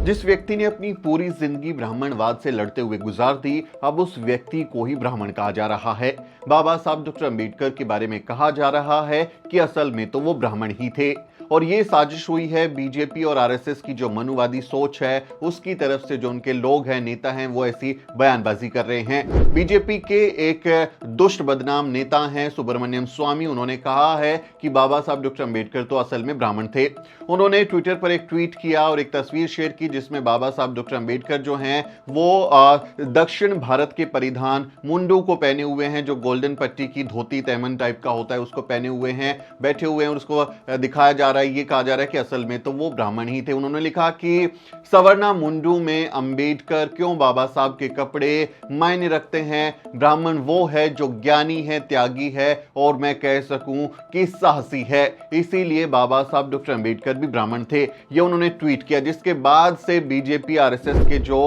जिस व्यक्ति ने अपनी पूरी जिंदगी ब्राह्मणवाद से लड़ते हुए गुजार दी, अब उस व्यक्ति को ही ब्राह्मण कहा जा रहा है। बाबा साहब डॉक्टर अंबेडकर के बारे में कहा जा रहा है कि असल में तो वो ब्राह्मण ही थे और ये साजिश हुई है बीजेपी और आरएसएस की जो मनुवादी सोच है उसकी तरफ से। जो उनके लोग हैं, नेता हैं, वो ऐसी बयानबाजी कर रहे हैं। बीजेपी के एक दुष्ट बदनाम नेता हैं सुब्रमण्यम स्वामी, उन्होंने कहा है कि बाबा साहब डॉक्टर अंबेडकर तो असल में ब्राह्मण थे। उन्होंने ट्विटर पर एक ट्वीट किया और एक तस्वीर शेयर की जिसमें बाबा साहब डॉक्टर अंबेडकर जो हैं वो दक्षिण भारत के परिधान मुंडू को पहने हुए हैं, जो गोल्डन पट्टी की धोती तैमन टाइप का होता है उसको पहने हुए हैं, बैठे हुए हैं और उसको दिखाया जा रहा है, ये कहा जा रहा है कि असल में तो वो ब्राह्मण ही थे। उन्होंने लिखा कि सवर्णा मुंडू में अंबेडकर क्यों बाबा साहब के कपड़े मायने रखते हैं। ब्राह्मण वो है जो ज्ञानी है, त्यागी है और मैं कह सकूं कि साहसी है, इसीलिए बाबा साहब डॉक्टर अंबेडकर भी ब्राह्मण थे। ये उन्होंने ट्वीट किया, जिसके बाद से बीजेपी आरएसएस के जो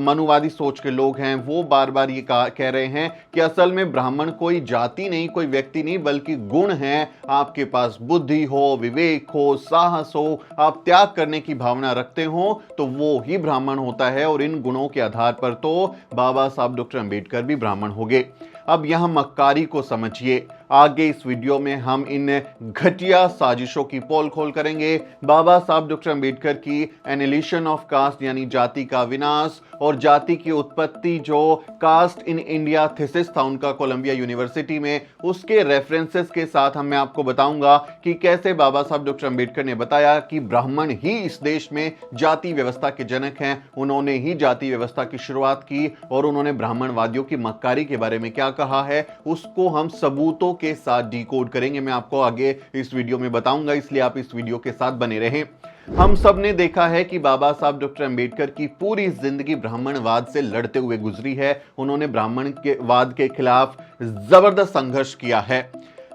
मनुवादी सोच के लोग हैं वो बार बार ये कह रहे हैं कि असल में ब्राह्मण कोई जाति नहीं, कोई व्यक्ति नहीं, बल्कि गुण है। आपके पास बुद्धि हो, विवेक हो, साहस हो, आप त्याग करने की भावना रखते हो तो वो ही ब्राह्मण होता है और इन गुणों के आधार पर तो बाबा साहब डॉक्टर अंबेडकर भी ब्राह्मण हो गए। अब यहां मक्कारी को समझिए। आगे इस वीडियो में हम इन घटिया साजिशों की पोल खोल करेंगे। बाबा साहब डॉक्टर अंबेडकर की एनिलिशन ऑफ कास्ट यानी जाति का विनाश और जाति की उत्पत्ति, जो कास्ट इन इंडिया थीसिस था उनका कोलंबिया यूनिवर्सिटी में, उसके रेफरेंसेस के साथ मैं आपको बताऊंगा कि कैसे बाबा साहब डॉक्टर अंबेडकर ने बताया कि ब्राह्मण ही इस देश में जाति व्यवस्था के जनक हैं। उन्होंने ही जाति व्यवस्था की शुरुआत की और उन्होंने ब्राह्मणवादियों की मक्कारी के बारे में क्या कहा है उसको हम सबूतों के साथ डिकोड करेंगे। मैं आपको आगे इस वीडियो में बताऊंगा, इसलिए आप इस वीडियो के साथ बने रहें। हम सब ने देखा है कि बाबा साहब डॉक्टर अंबेडकर की पूरी जिंदगी ब्राह्मणवाद से लड़ते हुए गुजरी है। उन्होंने ब्राह्मणवाद के खिलाफ जबरदस्त संघर्ष किया है।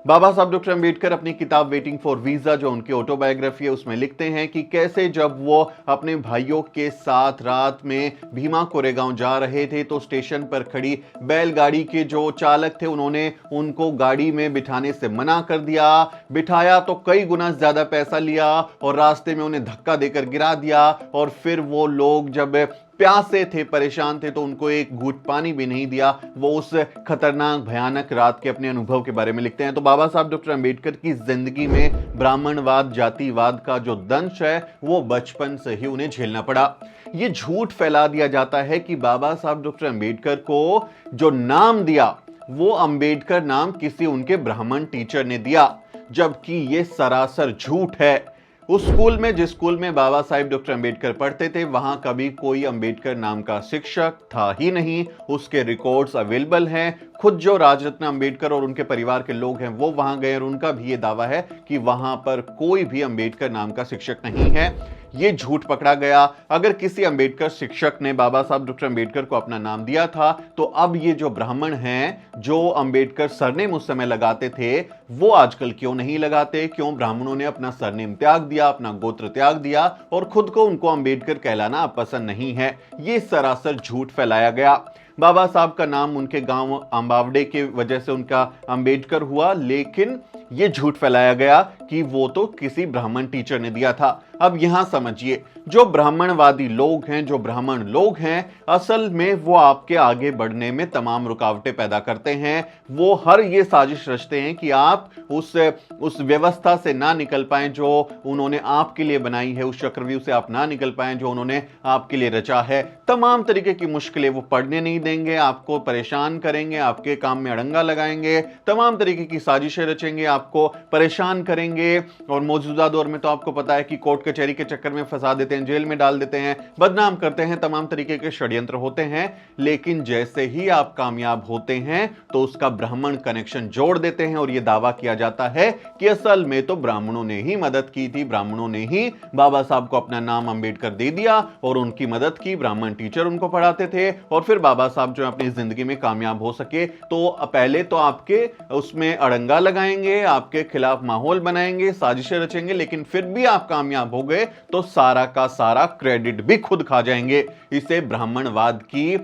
बाबा साहब डॉक्टर अंबेडकर अपनी किताब वेटिंग फॉर वीजा, जो उनकी ऑटोबायोग्राफी है, उसमें लिखते हैं कि कैसे जब वो अपने भाइयों के साथ रात में भीमा कोरेगांव जा रहे थे तो स्टेशन पर खड़ी बैलगाड़ी के जो चालक थे उन्होंने उनको गाड़ी में बिठाने से मना कर दिया। बिठाया तो कई गुना ज्यादा पैसा लिया और रास्ते में उन्हें धक्का देकर गिरा दिया और फिर वो लोग जब प्यासे थे, परेशान थे, तो उनको एक घूंट पानी भी नहीं दिया। वो उस खतरनाक भयानक रात के अपने अनुभव के बारे में लिखते हैं। तो बाबा साहब डॉक्टर अंबेडकर की जिंदगी में ब्राह्मणवाद, जातिवाद का जो दंश है वो बचपन से ही उन्हें झेलना पड़ा। ये झूठ फैला दिया जाता है कि बाबा साहब डॉक्टर अंबेडकर को जो नाम दिया वो अंबेडकर नाम किसी उनके ब्राह्मण टीचर ने दिया, जबकि ये सरासर झूठ है। उस स्कूल में, जिस स्कूल में बाबा साहब डॉक्टर अंबेडकर पढ़ते थे, वहां कभी कोई अंबेडकर नाम का शिक्षक था ही नहीं। उसके रिकॉर्ड्स अवेलेबल हैं। खुद जो राजरत्न अंबेडकर और उनके परिवार के लोग हैं वो वहां गए और उनका भी ये दावा है कि वहां पर कोई भी अंबेडकर नाम का शिक्षक नहीं है। ये झूठ पकड़ा गया। अगर किसी अंबेडकर शिक्षक ने बाबा साहब डॉक्टर अंबेडकर को अपना नाम दिया था तो अब ये जो ब्राह्मण हैं, जो अंबेडकर सरनेम उस समय लगाते थे, वो आजकल क्यों नहीं लगाते? क्यों ब्राह्मणों ने अपना सरनेम त्याग दिया, अपना गोत्र त्याग दिया और खुद को उनको अंबेडकर कहलाना पसंद नहीं है? ये सरासर झूठ फैलाया गया। बाबा साहब का नाम उनके गांव अंबावड़े के वजह से उनका अंबेडकर हुआ, लेकिन यह झूठ फैलाया गया कि वो तो किसी ब्राह्मण टीचर ने दिया था। अब यहां समझिए, जो ब्राह्मणवादी लोग हैं, जो ब्राह्मण लोग हैं, असल में वो आपके आगे बढ़ने में तमाम रुकावटें पैदा करते हैं। वो हर ये साजिश रचते हैं कि आप उस व्यवस्था से ना निकल पाए जो उन्होंने आपके लिए बनाई है, उस चक्रव्यूह से आप ना निकल पाए जो उन्होंने आपके लिए रचा है। तमाम तरीके की मुश्किलें वो पढ़ने नहीं देंगे, आपको परेशान करेंगे, आपके काम में अड़ंगा लगाएंगे, तमाम तरीके की साजिशें रचेंगे, आपको परेशान करेंगे। और मौजूदा दौर में तो आपको पता है कि कोर्ट कचहरी के चक्कर में फंसा देते हैं, जेल में डाल देते हैं, बदनाम करते हैं, तमाम तरीके के षड्यंत्र होते हैं। लेकिन जैसे ही आप कामयाब होते हैं तो उसका ब्राह्मण कनेक्शन जोड़ देते हैं और यह दावा किया जाता है कि असल में तो ब्राह्मणों ने ही मदद की थी, ब्राह्मणों ने ही बाबा साहब को अपना नाम अंबेडकर दे दिया और उनकी मदद की, ब्राह्मण टीचर उनको पढ़ाते थे और फिर बाबा साहब जो अपनी जिंदगी में कामयाब हो सके तो पहले तो आपके उसमें अड़ंगा लगाएंगे, आपके खिलाफ माहौल बनाएंगे, साजिशें रचेंगे, लेकिन फिर भी आप कामयाब हो गए तो सारा का सारा क्रेडिट भी खुद खा जाएंगे। इसे ब्राह्मणवाद की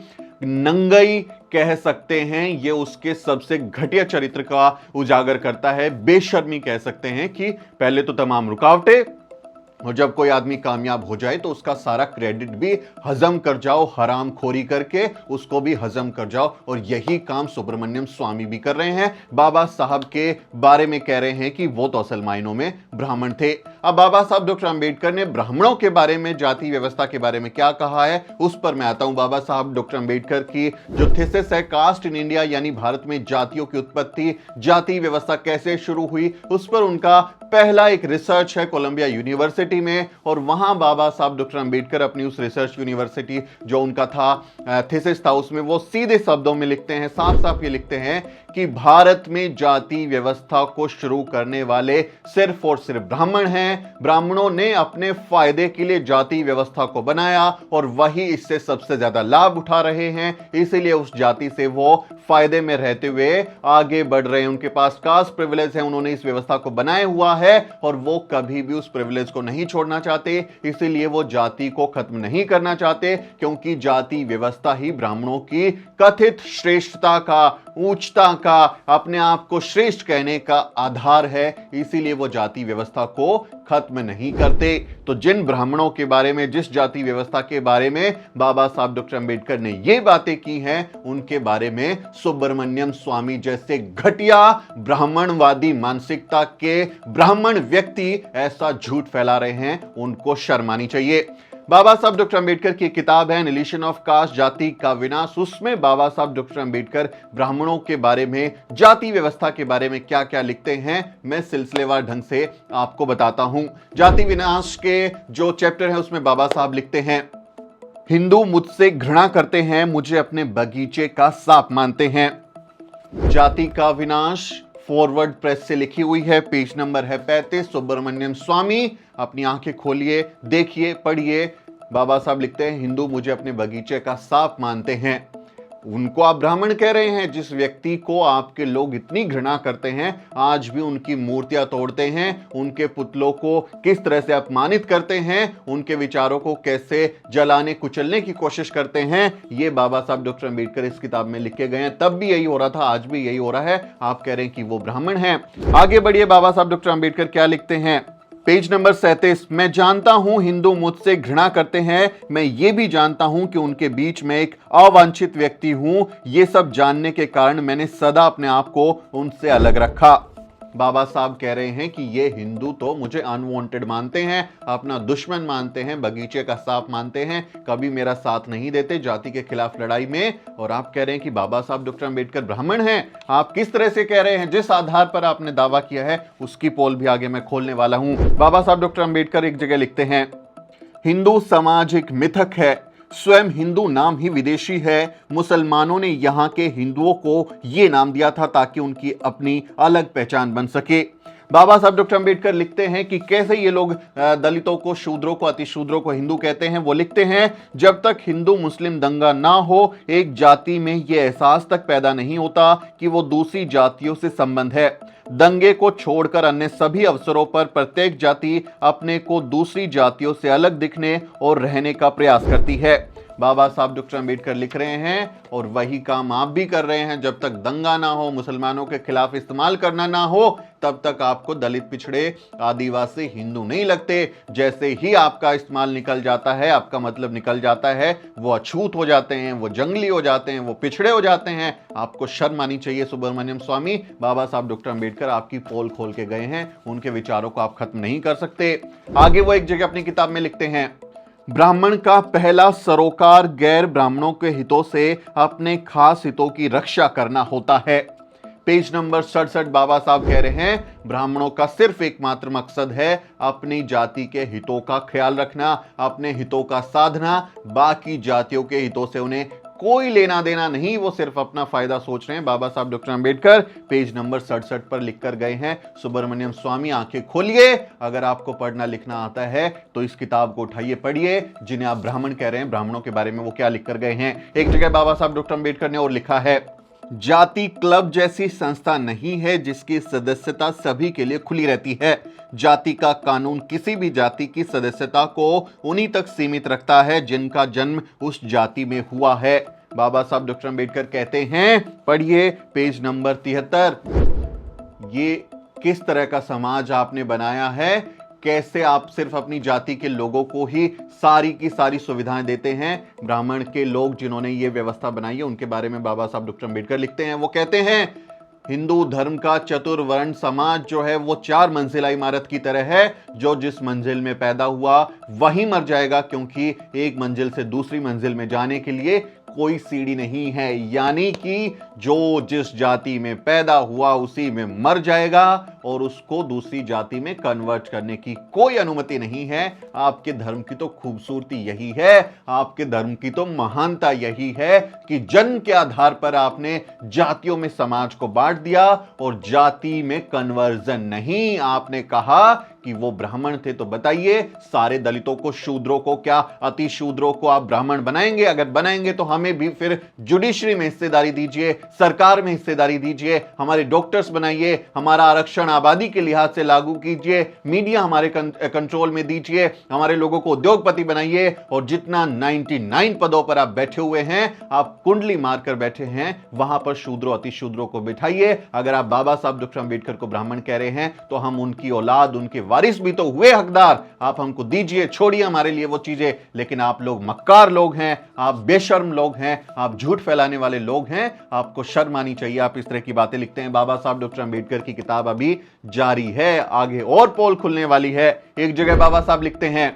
नंगाई कह सकते हैं। यह उसके सबसे घटिया चरित्र का उजागर करता है। बेशर्मी कह सकते हैं कि पहले तो तमाम रुकावटें, और जब कोई आदमी कामयाब हो जाए तो उसका सारा क्रेडिट भी हजम कर जाओ, हराम खोरी करके उसको भी हजम कर जाओ। और यही काम सुब्रमण्यम स्वामी भी कर रहे हैं। बाबा साहब के बारे में कह रहे हैं कि वो तो असल मायनों में ब्राह्मण थे। अब बाबा साहब डॉक्टर अंबेडकर ने ब्राह्मणों के बारे में, जाति व्यवस्था के बारे में क्या कहा है, उस पर मैं आता हूं। बाबा साहब डॉक्टर अंबेडकर की जो थीसिस है, कास्ट इन इंडिया, यानी भारत में जातियों की उत्पत्ति, जाति व्यवस्था कैसे शुरू हुई, उस पर उनका पहला एक रिसर्च है कोलंबिया यूनिवर्सिटी में। और वहां बाबा साहब डॉक्टर अंबेडकर अपनी उस रिसर्च यूनिवर्सिटी जो उनका था, थीसिस था, उसमें वो सीधे शब्दों में लिखते हैं, साफ साफ ये लिखते हैं कि भारत में जाति व्यवस्था को शुरू करने वाले सिर्फ और सिर्फ ब्राह्मण हैं। ब्राह्मणों ने अपने फायदे के लिए जाति व्यवस्था को बनाया और वही इससे सबसे ज्यादा लाभ उठा रहे हैं। इसीलिए उस जाति से वो फायदे में रहते हुए आगे बढ़ रहे हैं। उनके पास कास्ट प्रिविलेज है, उन्होंने इस व्यवस्था को बनाया हुआ है और वो कभी भी उस प्रिविलेज को नहीं छोड़ना चाहते। इसीलिए वो जाति को खत्म नहीं करना चाहते, क्योंकि जाति व्यवस्था ही ब्राह्मणों की कथित श्रेष्ठता का, ऊंचता का, अपने आप को श्रेष्ठ कहने का आधार है। इसीलिए वो जाति व्यवस्था को खत्म नहीं करते। तो जिन ब्राह्मणों के बारे में, जिस जाति व्यवस्था के बारे में बाबा साहब डॉक्टर अंबेडकर ने ये बातें की हैं, उनके बारे में सुब्रमण्यम स्वामी जैसे घटिया ब्राह्मणवादी मानसिकता के ब्राह्मण व्यक्ति ऐसा झूठ फैला रहे हैं, उनको शर्म आनी चाहिए। बाबा साहब डॉक्टर अंबेडकर की किताब है एनालिसिस ऑफ कास्ट, जाति का विनाश। उसमें बाबा साहब डॉक्टर अंबेडकर ब्राह्मणों के बारे में, जाति व्यवस्था के बारे में क्या क्या लिखते हैं, मैं सिलसिलेवार ढंग से आपको बताता हूं। जाति विनाश के जो चैप्टर है उसमें बाबा साहब लिखते हैं, हिंदू मुझसे घृणा करते हैं, मुझे अपने बगीचे का सांप मानते हैं। जाति का विनाश फॉरवर्ड प्रेस से लिखी हुई है, पेज नंबर है 35। सुब्रमण्यम स्वामी, अपनी आंखें खोलिए, देखिए, पढ़िए। बाबा साहब लिखते हैं, हिंदू मुझे अपने बगीचे का सांप मानते हैं। उनको आप ब्राह्मण कह रहे हैं, जिस व्यक्ति को आपके लोग इतनी घृणा करते हैं, आज भी उनकी मूर्तियां तोड़ते हैं, उनके पुतलों को किस तरह से अपमानित करते हैं, उनके विचारों को कैसे जलाने कुचलने की कोशिश करते हैं, ये बाबा साहब डॉक्टर अंबेडकर इस किताब में लिख के गए हैं। तब भी यही हो रहा था, आज भी यही हो रहा है। आप कह रहे हैं कि वो ब्राह्मण हैं। आगे बढ़िए, बाबा साहब डॉक्टर अंबेडकर क्या लिखते हैं, पेज नंबर 37। मैं जानता हूं हिंदू मुझसे घृणा करते हैं, मैं ये भी जानता हूं कि उनके बीच में एक अवांछित व्यक्ति हूं। ये सब जानने के कारण मैंने सदा अपने आप को उनसे अलग रखा। बाबा साहब कह रहे हैं कि ये हिंदू तो मुझे अनवांटेड मानते हैं, अपना दुश्मन मानते हैं, बगीचे का सांप मानते हैं, कभी मेरा साथ नहीं देते जाति के खिलाफ लड़ाई में। और आप कह रहे हैं कि बाबा साहब डॉक्टर अंबेडकर ब्राह्मण हैं। आप किस तरह से कह रहे हैं, जिस आधार पर आपने दावा किया है उसकी पोल भी आगे मैं खोलने वाला हूं। बाबा साहब डॉक्टर अंबेडकर एक जगह लिखते हैं, हिंदू समाज एक मिथक है, स्वयं हिंदू नाम ही विदेशी है। मुसलमानों ने यहाँ के हिंदुओं को ये नाम दिया था ताकि उनकी अपनी अलग पहचान बन सके। बाबा साहब डॉक्टर अंबेडकर लिखते हैं कि कैसे ये लोग दलितों को, शूद्रों को, अतिशूद्रों को हिंदू कहते हैं। वो लिखते हैं, जब तक हिंदू मुस्लिम दंगा ना हो, एक जाति में ये एहसास तक पैदा नहीं होता कि वो दूसरी जातियों से संबंध है। दंगे को छोड़कर अन्य सभी अवसरों पर प्रत्येक जाति अपने को दूसरी जातियों से अलग दिखने और रहने का प्रयास करती है। बाबा साहब डॉक्टर अंबेडकर लिख रहे हैं और वही काम आप भी कर रहे हैं। जब तक दंगा ना हो, मुसलमानों के खिलाफ इस्तेमाल करना ना हो, तब तक आपको दलित, पिछड़े, आदिवासी, हिंदू नहीं लगते। जैसे ही आपका इस्तेमाल निकल जाता है, आपका मतलब निकल जाता है, वो अछूत हो जाते हैं, वो जंगली हो जाते हैं, वो पिछड़े हो जाते हैं। आपको शर्म आनी चाहिए सुब्रमण्यम स्वामी। बाबा साहब डॉक्टर अंबेडकर आपकी पोल खोल के गए हैं, उनके विचारों को आप खत्म नहीं कर सकते। आगे वो एक जगह अपनी किताब में लिखते हैं, ब्राह्मण का पहला सरोकार गैर ब्राह्मणों के हितों से अपने खास हितों की रक्षा करना होता है। पेज नंबर 67 बाबा साहब कह रहे हैं, ब्राह्मणों का सिर्फ एकमात्र मकसद है अपनी जाति के हितों का ख्याल रखना, अपने हितों का साधना। बाकी जातियों के हितों से उन्हें कोई लेना देना नहीं, वो सिर्फ अपना फायदा सोच रहे हैं। बाबा साहब डॉक्टर अंबेडकर पेज नंबर 67 पर लिख कर गए हैं। सुब्रमण्यम स्वामी, आंखें खोलिए, अगर आपको पढ़ना लिखना आता है तो इस किताब को उठाइए, पढ़िए। जिन्हें आप ब्राह्मण कह रहे हैं, ब्राह्मणों के बारे में वो क्या लिख कर गए हैं। एक जगह बाबा साहब डॉक्टर अंबेडकर ने और लिखा है, जाति क्लब जैसी संस्था नहीं है जिसकी सदस्यता सभी के लिए खुली रहती है। जाति का कानून किसी भी जाति की सदस्यता को उन्हीं तक सीमित रखता है जिनका जन्म उस जाति में हुआ है। बाबा साहब डॉक्टर अंबेडकर कहते हैं, पढ़िए पेज नंबर 73, ये किस तरह का समाज आपने बनाया है कैसे आप सिर्फ अपनी जाति के लोगों को ही सारी की सारी सुविधाएं देते हैं। ब्राह्मण के लोग जिन्होंने ये व्यवस्था बनाई है उनके बारे में बाबा साहब डॉक्टर अम्बेडकर लिखते हैं, वो कहते हैं हिंदू धर्म का चतुर्वर्ण समाज जो है वो 4 मंजिला इमारत की तरह है। जो जिस मंजिल में पैदा हुआ वही मर जाएगा, क्योंकि एक मंजिल से दूसरी मंजिल में जाने के लिए कोई सीढ़ी नहीं है। यानी कि जो जिस जाति में पैदा हुआ उसी में मर जाएगा और उसको दूसरी जाति में कन्वर्ट करने की कोई अनुमति नहीं है। आपके धर्म की तो खूबसूरती यही है, आपके धर्म की तो महानता यही है कि जन्म के आधार पर आपने जातियों में समाज को बांट दिया और जाति में कन्वर्जन नहीं। आपने कहा कि वो ब्राह्मण थे, तो बताइए सारे दलितों को, शूद्रों को, क्या अति शूद्रों को आप ब्राह्मण बनाएंगे? अगर बनाएंगे तो हमें भी फिर जुडिशरी में हिस्सेदारी दीजिए, सरकार में हिस्सेदारी दीजिए, हमारे डॉक्टर्स बनाइए, हमारा आरक्षण आबादी के लिहाज से लागू कीजिए, मीडिया हमारे कंट्रोल में दीजिए, हमारे लोगों को उद्योगपति बनाइए। और जितना 99 पदों पर आप बैठे हुए हैं, आप कुंडली मारकर बैठे हैं, वहां पर शूद्रों अति शूद्रों को बिठाइए। अगर आप बाबा साहब डॉक्टर अम्बेडकर को ब्राह्मण कह रहे हैं तो हम उनकी औलाद, उनके वारिस भी तो हुए हकदार। आप हमको दीजिए, छोड़िए हमारे लिए वो चीजें। लेकिन आप लोग मक्कार लोग हैं, आप बेशर्म लोग हैं, आप झूठ फैलाने वाले लोग हैं, आपको शर्म आनी चाहिए। आप इस तरह की बातें लिखते हैं। बाबा साहब डॉक्टर अम्बेडकर की किताब अभी जारी है, आगे और पोल खुलने वाली है। एक जगह बाबा साहब लिखते हैं,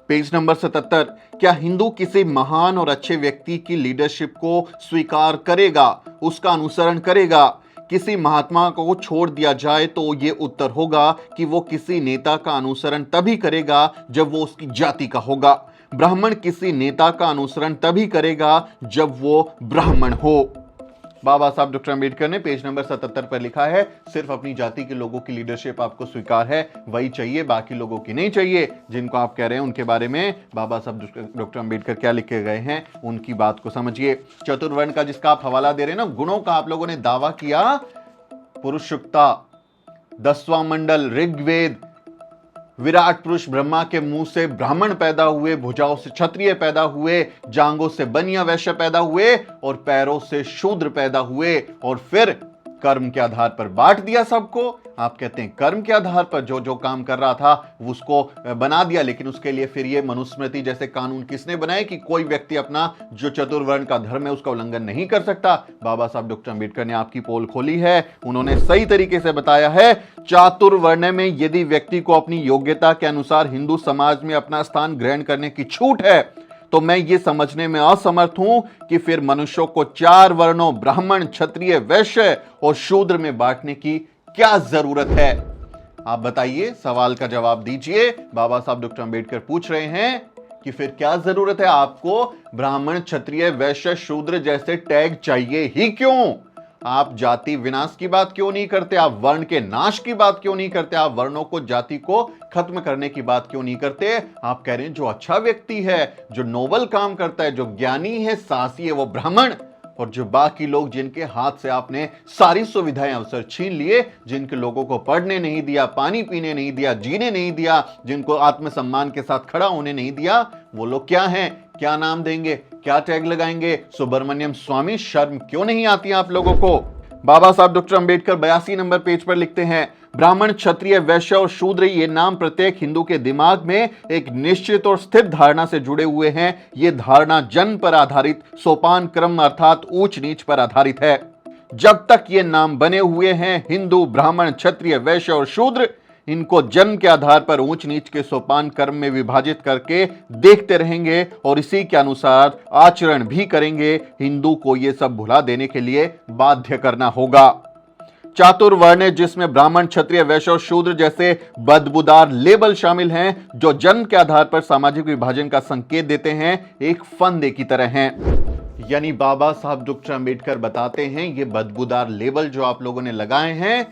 पेज नंबर 77, क्या हिंदू किसी महान और अच्छे व्यक्ति की लीडरशिप को स्वीकार करेगा, उसका अनुसरण करेगा? किसी महात्मा को छोड़ दिया जाए तो ये उत्तर होगा कि वो किसी नेता का अनुसरण तभी करेगा जब वो उसकी जाति का होगा। ब्राह्मण किसी नेता का अनुसरण तभी करेगा जब वो ब्राह्मण हो। बाबा साहब डॉक्टर अम्बेडकर ने पेज नंबर 77 पर लिखा है, सिर्फ अपनी जाति के लोगों की लीडरशिप आपको स्वीकार है, वही चाहिए, बाकी लोगों की नहीं चाहिए। जिनको आप कह रहे हैं उनके बारे में बाबा साहब डॉक्टर अम्बेडकर क्या लिखे गए हैं, उनकी बात को समझिए। चतुर्वर्ण का जिसका आप हवाला दे रहे हैं ना, गुणों का आप लोगों ने दावा किया, पुरुषुक्ता, 10वां मंडल, ऋग्वेद, विराट पुरुष ब्रह्मा के मुंह से ब्राह्मण पैदा हुए, भुजाओं से क्षत्रिय पैदा हुए, जांघों से बनिया वैश्य पैदा हुए और पैरों से शूद्र पैदा हुए, और फिर कर्म के आधार पर बांट दिया सबको। आप कहते हैं कर्म के आधार पर जो जो काम कर रहा था उसको बना दिया, लेकिन उसके लिए फिर ये मनुस्मृति जैसे कानून किसने बनाए कि कोई व्यक्ति अपना जो चतुर्वर्ण का धर्म है उसका उल्लंघन नहीं कर सकता। बाबा साहब डॉक्टर अम्बेडकर ने आपकी पोल खोली है, उन्होंने सही तरीके से बताया है, चातुर्वर्ण में यदि व्यक्ति को अपनी योग्यता के अनुसार हिंदू समाज में अपना स्थान ग्रहण करने की छूट है तो मैं ये समझने में असमर्थ हूं कि फिर मनुष्यों को 4 वर्णों ब्राह्मण, क्षत्रिय, वैश्य और शूद्र में बांटने की क्या जरूरत है। आप बताइए, सवाल का जवाब दीजिए। बाबा साहब डॉक्टर अम्बेडकर पूछ रहे हैं कि फिर क्या जरूरत है आपको ब्राह्मण, क्षत्रिय, वैश्य, शूद्र जैसे टैग चाहिए ही क्यों? आप जाति विनाश की बात क्यों नहीं करते? आप वर्ण के नाश की बात क्यों नहीं करते? आप वर्णों को, जाति को खत्म करने की बात क्यों नहीं करते? आप कह रहे हैं जो अच्छा व्यक्ति है, जो नोबल काम करता है, जो ज्ञानी है, साहसी है, वो ब्राह्मण, और जो बाकी लोग जिनके हाथ से आपने सारी सुविधाएं, अवसर छीन लिए, जिनके लोगों को पढ़ने नहीं दिया, पानी पीने नहीं दिया, जीने नहीं दिया, जिनको आत्मसम्मान के साथ खड़ा होने नहीं दिया, वो लोग क्या हैं? क्या नाम देंगे? क्या टैग लगाएंगे? सुब्रमण्यम स्वामी, शर्म क्यों नहीं आती आप लोगों को? बाबा साहब डॉक्टर अम्बेडकर 82 नंबर पेज पर लिखते हैं, ब्राह्मण, क्षत्रिय, वैश्य और शूद्र ये नाम प्रत्येक हिंदू के दिमाग में एक निश्चित और स्थिर धारणा से जुड़े हुए हैं। ये धारणा जन्म पर आधारित सोपान क्रम अर्थात ऊंच नीच पर आधारित है। जब तक ये नाम बने हुए हैं, हिंदू, ब्राह्मण, क्षत्रिय, वैश्य और शूद्र, इनको जन्म के आधार पर ऊंच नीच के सोपान क्रम में विभाजित करके देखते रहेंगे और इसी के अनुसार आचरण भी करेंगे। हिंदू को ये सब भुला देने के लिए बाध्य करना होगा। चातुर्वर्ण जिसमें ब्राह्मण, क्षत्रिय, वैश्य और शूद्र जैसे बदबूदार लेबल शामिल हैं, जो जन्म के आधार पर सामाजिक विभाजन का संकेत देते हैं, एक फंदे की तरह हैं। यानी बाबा साहब डॉक्टर अम्बेडकर बताते हैं ये बदबूदार लेबल जो आप लोगों ने लगाए हैं,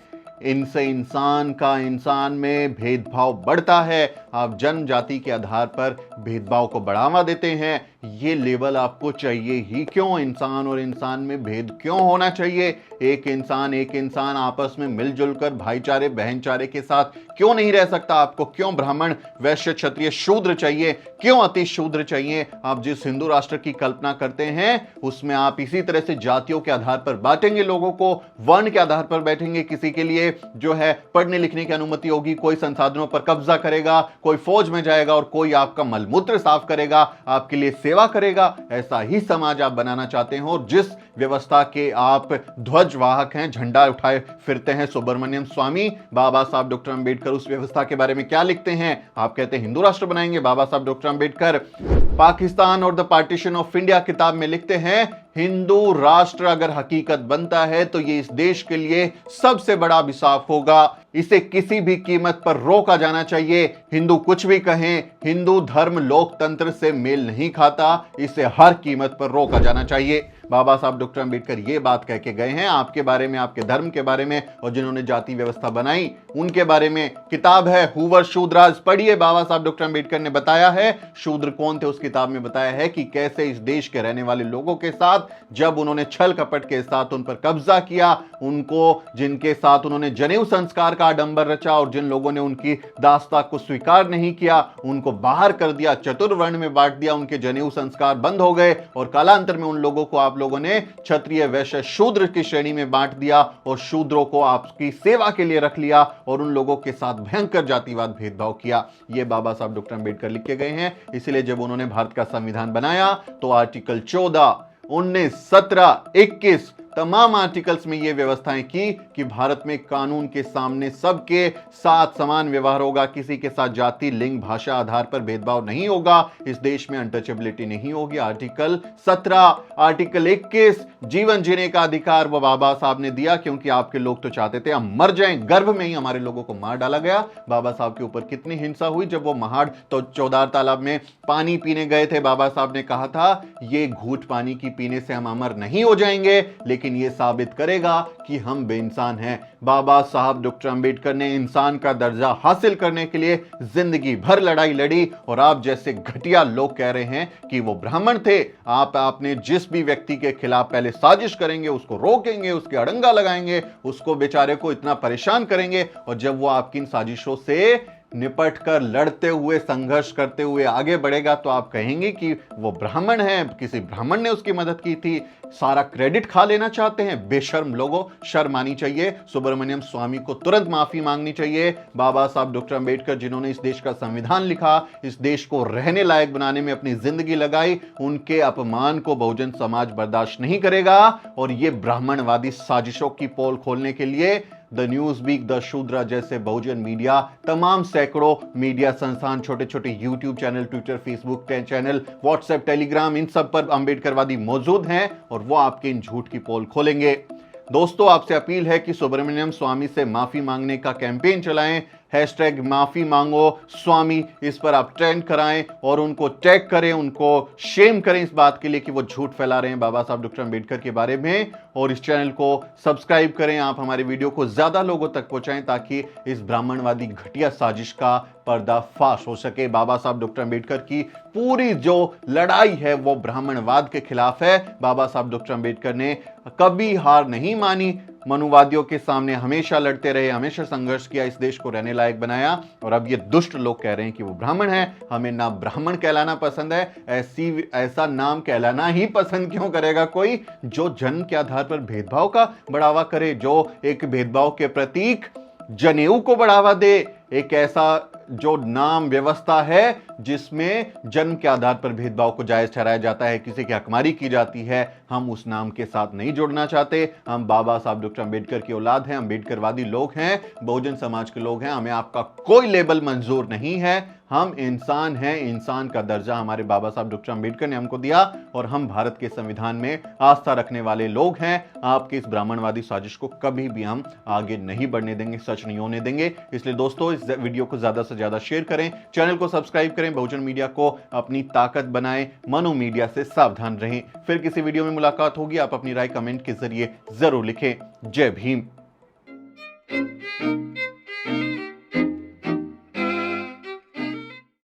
इनसे इंसान में भेदभाव बढ़ता है। आप जनजाति के आधार पर भेदभाव को बढ़ावा देते हैं। ये लेबल आपको चाहिए ही क्यों? इंसान और इंसान में भेद क्यों होना चाहिए? एक इंसान आपस में मिलजुल कर भाईचारे बहनचारे के साथ क्यों नहीं रह सकता? आपको क्यों ब्राह्मण वैश्य क्षत्रिय शूद्र चाहिए? क्यों अति शूद्र चाहिए? आप जिस हिंदू राष्ट्र की कल्पना करते हैं उसमें आप इसी तरह से जातियों के आधार पर बांटेंगे लोगों को, वर्ण के आधार पर बैठेंगे। किसी के लिए जो है पढ़ने लिखने की अनुमति होगी, कोई संसाधनों पर कब्जा करेगा, कोई फौज में जाएगा और कोई आपका मलमूत्र साफ करेगा, आपके लिए सेवा करेगा। ऐसा ही समाज आप बनाना चाहते हो और जिस व्यवस्था के आप ध्वजवाहक हैं, झंडा उठाए फिरते हैं सुब्रमण्यम स्वामी, बाबा साहब डॉक्टर अंबेडकर उस व्यवस्था के बारे में क्या लिखते हैं? आप कहते हैं हिंदू राष्ट्र बनाएंगे। बाबा साहब डॉक्टर अंबेडकर पाकिस्तान और द पार्टीशन ऑफ इंडिया किताब में लिखते हैं हिंदू राष्ट्र अगर हकीकत बनता है तो ये इस देश के लिए सबसे बड़ा अभिशाप होगा। इसे किसी भी कीमत पर रोका जाना चाहिए। हिंदू कुछ भी कहें, हिंदू धर्म लोकतंत्र से मेल नहीं खाता, इसे हर कीमत पर रोका जाना चाहिए। बाबा साहब डॉक्टर अंबेडकर ये बात कह के गए हैं आपके बारे में, आपके धर्म के बारे में, और जिन्होंने जाति व्यवस्था बनाई उनके बारे में। किताब है हूवर शूद्राज, पढ़िए। बाबा साहब डॉक्टर अंबेडकर ने बताया है शूद्र कौन थे। उस किताब में बताया है कि कैसे इस देश के रहने वाले लोगों के साथ जब उन्होंने छल कपट के साथ उन पर कब्जा किया, उनको जिनके साथ उन्होंने जनेऊ संस्कार का आडंबर रचा और जिन लोगों ने उनकी दास्ता को स्वीकार नहीं किया उनको बाहर कर दिया, चतुर्वर्ण में बांट दिया, उनके जनेऊ संस्कार बंद हो गए और कालांतर में उन लोगों को आप लोगों ने क्षत्रिय वैश्य शूद्र की श्रेणी में बांट दिया और शूद्रों को आपकी सेवा के लिए रख लिया और उन लोगों के साथ भयंकर जातिवाद भेदभाव किया। ये बाबा साहब डॉक्टर अंबेडकर लिख के गए हैं। इसलिए जब उन्होंने भारत का संविधान बनाया तो आर्टिकल 14, 19, 17, 21 तमाम आर्टिकल्स में ये व्यवस्थाएं की कि भारत में कानून के सामने सबके साथ समान व्यवहार होगा, किसी के साथ जाति लिंग भाषा आधार पर भेदभाव नहीं होगा, इस देश में अनटचेबिलिटी नहीं होगी। आर्टिकल 17, आर्टिकल 21 जीवन जीने का अधिकार वो बाबा साहब ने दिया क्योंकि आपके लोग तो चाहते थे हम मर जाएं। गर्भ में ही हमारे लोगों को मार डाला गया। बाबा साहब के ऊपर कितनी हिंसा हुई जब वो महाड़ तो चौदार तालाब में पानी पीने गए थे। बाबा साहब ने कहा था ये घूंट पानी की पीने से हम अमर नहीं हो जाएंगे लेकिन ये साबित करेगा कि हम बेइंसान हैं। बाबा साहब डॉक्टर अंबेडकर ने इंसान का दर्जा हासिल करने के लिए जिंदगी भर लड़ाई लड़ी और आप जैसे घटिया लोग कह रहे हैं कि वो ब्राह्मण थे। आपने जिस भी व्यक्ति के खिलाफ पहले साजिश करेंगे, उसको रोकेंगे, उसके अड़ंगा लगाएंगे, उसको बेचारे को इतना परेशान करेंगे और जब वो आपकी इन साजिशों से निपट कर लड़ते हुए संघर्ष करते हुए आगे बढ़ेगा तो आप कहेंगे कि वो ब्राह्मण है, किसी ब्राह्मण ने उसकी मदद की थी। सारा क्रेडिट खा लेना चाहते हैं। बेशर्म लोगों, शर्म आनी चाहिए। सुब्रमण्यम स्वामी को तुरंत माफी मांगनी चाहिए। बाबा साहब डॉक्टर अंबेडकर जिन्होंने इस देश का संविधान लिखा, इस देश को रहने लायक बनाने में अपनी जिंदगी लगाई, उनके अपमान को बहुजन समाज बर्दाश्त नहीं करेगा और ये ब्राह्मणवादी साजिशों की पोल खोलने के लिए the Newsweek, the Shudra जैसे बहुजन मीडिया, तमाम सैकड़ों मीडिया संस्थान, छोटे छोटे YouTube channel, Twitter, Facebook channel, WhatsApp, Telegram, इन सब पर अंबेडकरवादी मौजूद हैं और वो आपके इन झूठ की पोल खोलेंगे। दोस्तों, आपसे अपील है कि सुब्रमण्यम स्वामी से माफी मांगने का कैंपेन चलाएं। हैशटैग माफी मांगो स्वामी, इस पर आप ट्रेंड कराएं और उनको टैग करें, उनको शेम करें इस बात के लिए कि वो झूठ फैला रहे हैं बाबा साहब डॉक्टर अंबेडकर के बारे में। और इस चैनल को सब्सक्राइब करें। आप हमारे वीडियो को ज्यादा लोगों तक पहुंचाएं ताकि इस ब्राह्मणवादी घटिया साजिश का पर्दाफाश हो सके। बाबा साहब डॉक्टर अंबेडकर की पूरी जो लड़ाई है वो ब्राह्मणवाद के खिलाफ है। बाबा साहब डॉक्टर अंबेडकर ने कभी हार नहीं मानी, मनुवादियों के सामने हमेशा लड़ते रहे, हमेशा संघर्ष किया, इस देश को रहने लायक बनाया। और अब ये दुष्ट लोग कह रहे हैं कि वो ब्राह्मण है। हमें ना ब्राह्मण कहलाना पसंद है, ऐसा नाम कहलाना ही पसंद क्यों करेगा कोई जो जन्म के आधार पर भेदभाव का बढ़ावा करे, जो एक भेदभाव के प्रतीक जनेऊ को बढ़ावा दे, एक ऐसा जो नाम व्यवस्था है जिसमें जन्म के आधार पर भेदभाव को जायज ठहराया जाता है, किसी की हकमारी की जाती है। हम उस नाम के साथ नहीं जुड़ना चाहते। हम बाबा साहब डॉक्टर अंबेडकर की औलाद हैं, अंबेडकरवादी लोग हैं, बहुजन समाज के लोग हैं। हमें आपका कोई लेबल मंजूर नहीं है। हम इंसान हैं, इंसान का दर्जा हमारे बाबा साहब डॉक्टर अंबेडकर ने हमको दिया और हम भारत के संविधान में आस्था रखने वाले लोग हैं। आपकी इस ब्राह्मणवादी साजिश को कभी भी हम आगे नहीं बढ़ने देंगे, सच नहीं होने देंगे। इसलिए दोस्तों, इस वीडियो को ज्यादा से ज्यादा शेयर करें, चैनल को सब्सक्राइब करें, बहुजन मीडिया को अपनी ताकत बनाएं, मनु मीडिया से सावधान रहें। फिर किसी वीडियो में मुलाकात होगी। आप अपनी राय कमेंट के जरिए जरूर लिखें। जय भीम।